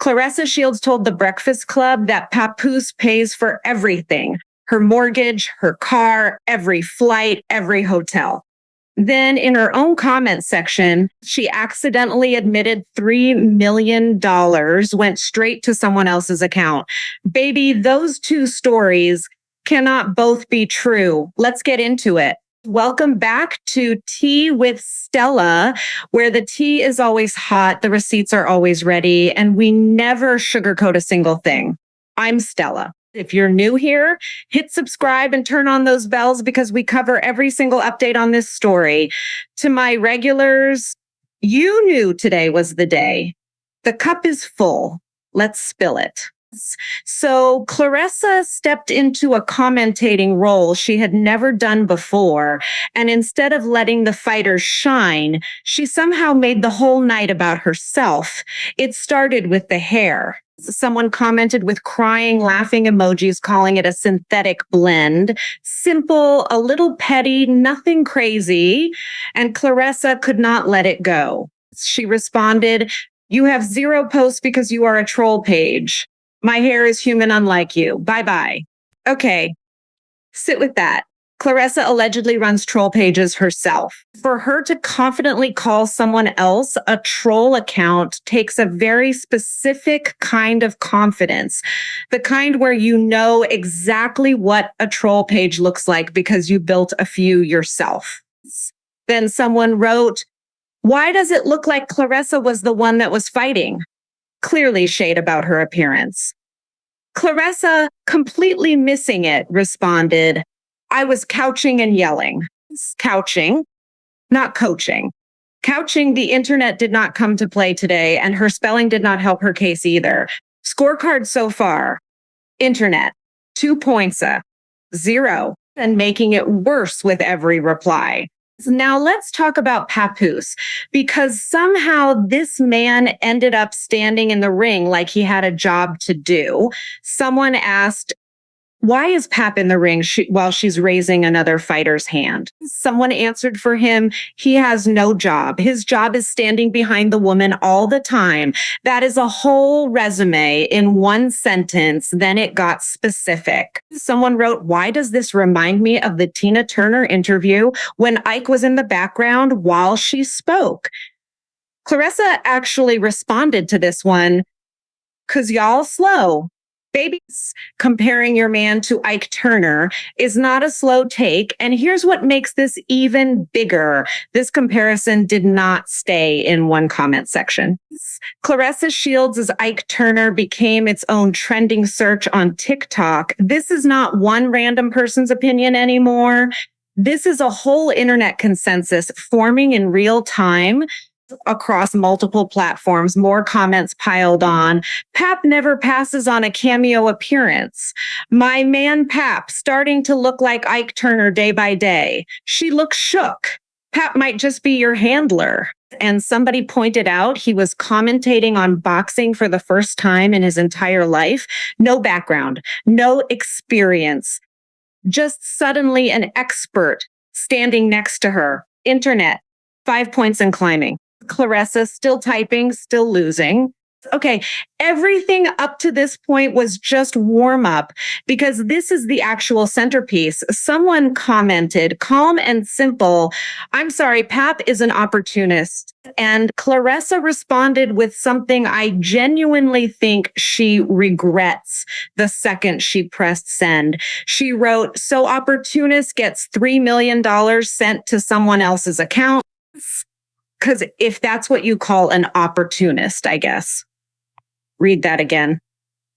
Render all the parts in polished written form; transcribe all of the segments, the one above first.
Claressa Shields told The Breakfast Club that Papoose pays for everything: her mortgage, her car, every flight, every hotel. Then in her own comment section, she accidentally admitted $3 million went straight to someone else's account. Baby, those two stories cannot both be true. Let's get into it. Welcome back to Tea with Stella, where the tea is always hot, the receipts are always ready, and we never sugarcoat a single thing. I'm Stella. If you're new here, hit subscribe and turn on those bells because we cover every single update on this story. To my regulars, you knew today was the day. The cup is full. Let's spill it. So Claressa stepped into a commentating role she had never done before, and instead of letting the fighters shine, she somehow made the whole night about herself. It started with the hair. Someone commented with crying, laughing emojis, calling it a synthetic blend. Simple, a little petty, nothing crazy. And Claressa could not let it go. She responded, "You have 0 posts because you are a troll page. My hair is human unlike you. Bye-bye." Okay, sit with that. Claressa allegedly runs troll pages herself. For her to confidently call someone else a troll account takes a very specific kind of confidence, the kind where you know exactly what a troll page looks like because you built a few yourself. Then someone wrote, "Why does it look like Claressa was the one that was fighting?" Clearly shade about her appearance. Claressa, completely missing it, responded, "I was couching and yelling." Couching, not coaching. Couching, the internet did not come to play today, and her spelling did not help her case either. Scorecard so far: internet, 2 points, 0, and making it worse with every reply. Now let's talk about Papoose, because somehow this man ended up standing in the ring like he had a job to do. Someone asked, "Why is Pap in the ring while she's raising another fighter's hand?" Someone answered for him, "He has no job. His job is standing behind the woman all the time." That is a whole resume in one sentence. Then it got specific. Someone wrote, "Why does this remind me of the Tina Turner interview when Ike was in the background while she spoke?" Claressa actually responded to this one, "'Cause y'all slow. Babies, comparing your man to Ike Turner is not a slow take. And here's what makes this even bigger. This comparison did not stay in one comment section. Claressa Shields' Ike Turner became its own trending search on TikTok. This is not one random person's opinion anymore. This is a whole internet consensus forming in real time across multiple platforms. More comments piled on. Pap never passes on a cameo appearance. My man Pap starting to look like Ike Turner day by day. She looks shook. Pap might just be your handler." And somebody pointed out he was commentating on boxing for the first time in his entire life. No background, no experience, just suddenly an expert standing next to her. Internet, 5 points and climbing. Claressa still typing, still losing. Okay, everything up to this point was just warm up because this is the actual centerpiece. Someone commented, "Calm and simple. I'm sorry, Pap is an opportunist." And Claressa responded with something I genuinely think she regrets the second she pressed send. She wrote, "So opportunist gets $3 million sent to someone else's account." Because if that's what you call an opportunist, I guess. Read that again.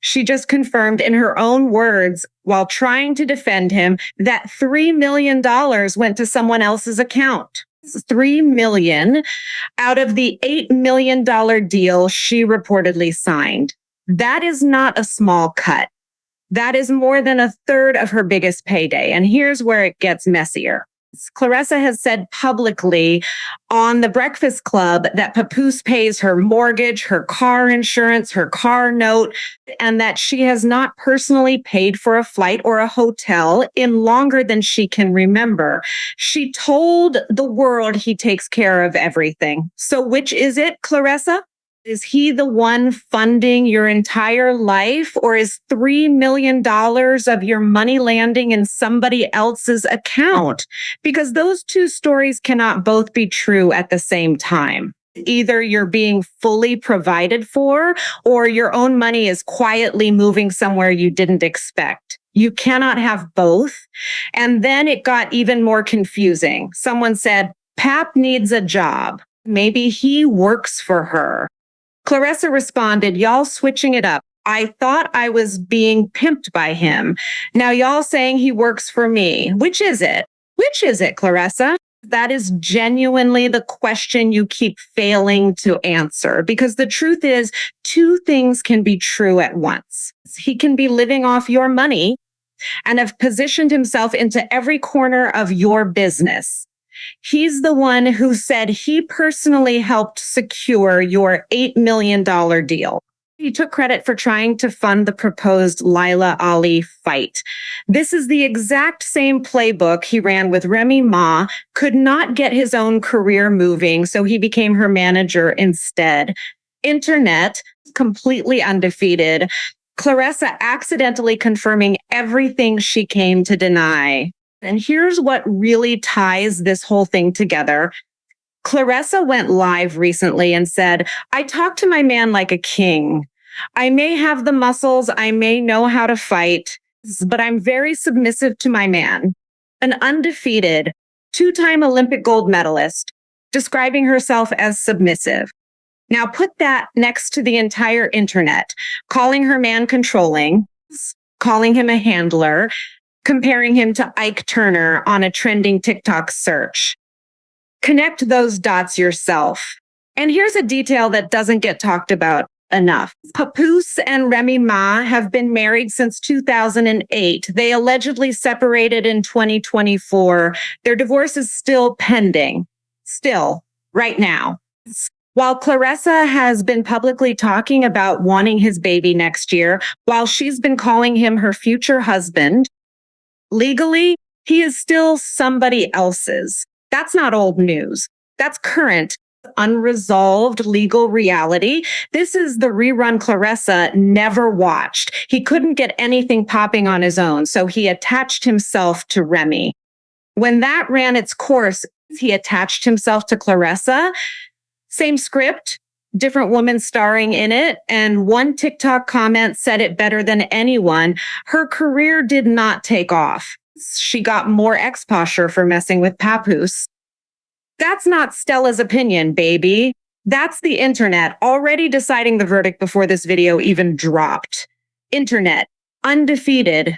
She just confirmed in her own words, while trying to defend him, that $3 million went to someone else's account. $3 million out of the $8 million deal she reportedly signed. That is not a small cut. That is more than a third of her biggest payday. And here's where it gets messier. Claressa has said publicly on The Breakfast Club that Papoose pays her mortgage, her car insurance, her car note, and that she has not personally paid for a flight or a hotel in longer than she can remember. She told the world he takes care of everything. So which is it, Claressa? Is he the one funding your entire life, or is $3 million of your money landing in somebody else's account? Because those two stories cannot both be true at the same time. Either you're being fully provided for, or your own money is quietly moving somewhere you didn't expect. You cannot have both. And then it got even more confusing. Someone said, Pap needs a job. Maybe he works for her. Claressa responded, y'all switching it up. I thought I was being pimped by him. Now y'all saying he works for me. Which is it? Which is it, Claressa? That is genuinely the question you keep failing to answer, because the truth is two things can be true at once. He can be living off your money and have positioned himself into every corner of your business. He's the one who said he personally helped secure your $8 million deal. He took credit for trying to fund the proposed Laila Ali fight. This is the exact same playbook he ran with Remy Ma, could not get his own career moving, so he became her manager instead. Internet, completely undefeated. Claressa accidentally confirming everything she came to deny. And here's what really ties this whole thing together. Claressa went live recently and said, I talk to my man like a king. I may have the muscles, I may know how to fight, but I'm very submissive to my man. An undefeated, two-time Olympic gold medalist, describing herself as submissive. Now put that next to the entire internet, calling her man controlling, calling him a handler, comparing him to Ike Turner on a trending TikTok search. Connect those dots yourself. And here's a detail that doesn't get talked about enough. Papoose and Remy Ma have been married since 2008. They allegedly separated in 2024. Their divorce is still pending. Still, right now. While Claressa has been publicly talking about wanting his baby next year, while she's been calling him her future husband, legally, he is still somebody else's. That's not old news. That's current, unresolved legal reality. This is the rerun Claressa never watched. He couldn't get anything popping on his own, so he attached himself to Remy. When that ran its course, he attached himself to Claressa. Same script, different woman starring in it, and one TikTok comment said it better than anyone. Her career did not take off. She got more exposure for messing with Papoose. That's not Stella's opinion, baby. That's the internet already deciding the verdict before this video even dropped. Internet, undefeated.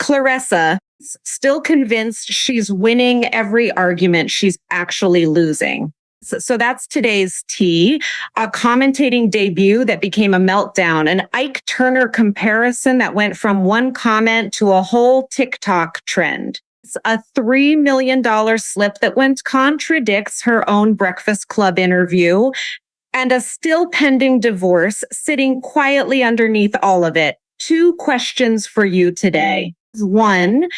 Claressa, still convinced she's winning every argument she's actually losing. So that's today's tea, a commentating debut that became a meltdown, an Ike Turner comparison that went from one comment to a whole TikTok trend. It's a $3 million slip that contradicts her own Breakfast Club interview, and a still pending divorce sitting quietly underneath all of it. Two questions for you today. One,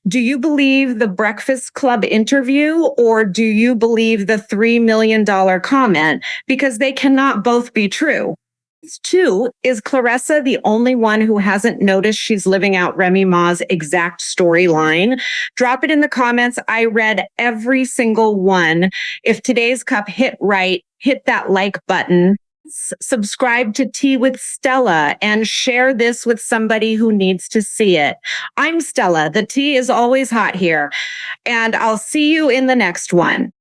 do you believe the Breakfast Club interview, or do you believe the $3 million comment? Because they cannot both be true. Two, is Claressa the only one who hasn't noticed she's living out Remy Ma's exact storyline? Drop it in the comments. I read every single one. If today's cup hit right, hit that like button. Subscribe to Tea with Stella and share this with somebody who needs to see it. I'm Stella. The tea is always hot here, and I'll see you in the next one.